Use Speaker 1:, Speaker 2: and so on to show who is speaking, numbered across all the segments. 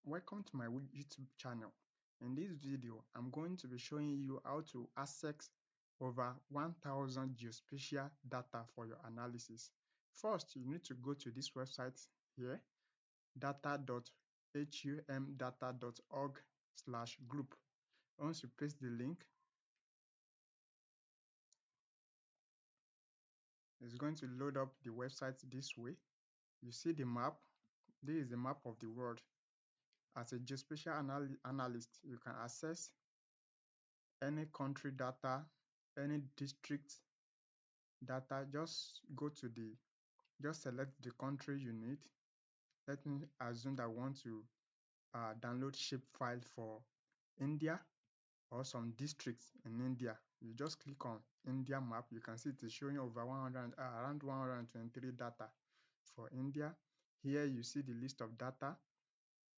Speaker 1: welcome to my YouTube channel. In this video, I'm going to be showing you how to access over 1000 geospatial data for your analysis. First, you need to go to this website here, data.humdata.org/group. Once you paste the link, it's going to load up the website this way. You see the map. This is the map of the world. As a geospatial analyst, you can access any country data, any district data. Just select the country you need. Let me assume that I want to download shapefile for India or some districts in India. You just click on India map. You can see it is showing over around 123 data for India. Here you see the list of data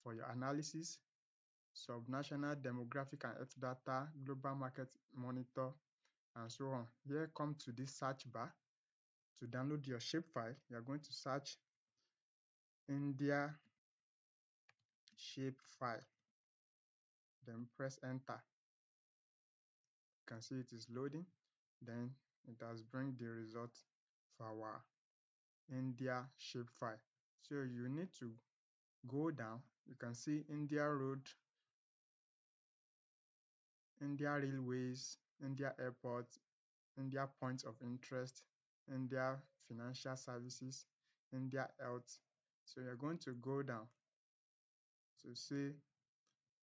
Speaker 1: for your analysis: subnational demographic and health data, global market monitor, and so on. Here, come to this search bar. To download your shapefile, you are going to search India shapefile, then press enter. You can see it is loading. Then it has bring the result for our India shapefile. So you need to go down. You can see India road, India railways, India airports, India points of interest, India financial services, India health. So you're going to go down to see,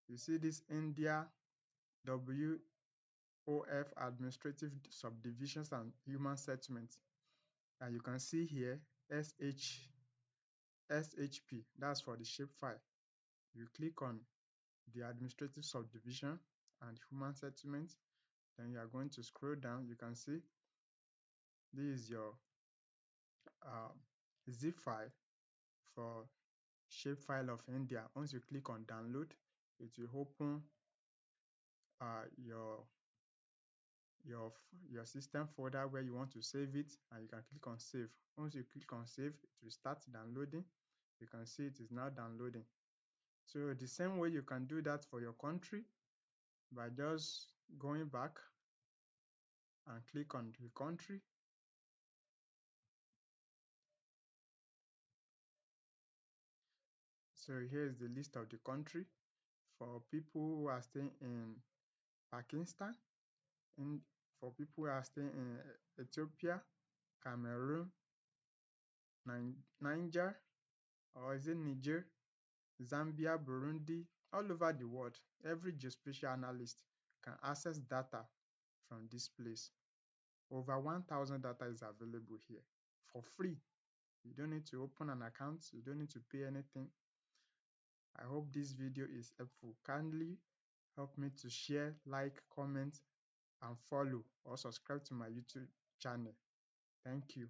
Speaker 1: you see this India WOF administrative subdivisions and human settlements. And you can see here SHP, that's for the shapefile. You click on the administrative subdivision and human settlement, then you are going to scroll down. You can see this is your zip file for shapefile of India. Once you click on download, it will open your system folder where you want to save it, and you can click on save. Once you click on save, it will start downloading. You can see it is now downloading. So the same way you can do that for your country by just going back and click on the country. So here is the list of the country for people who are staying in Pakistan, and for people who are staying in Ethiopia, Cameroon, Niger, or is it Niger, Zambia, Burundi, all over the world. Every geospatial analyst can access data from this place. Over 1000 data is available here for free. You don't need to open an account. You don't need to pay anything. I hope this video is helpful. Kindly help me to share, like, comment, and follow or subscribe to my YouTube channel. Thank you.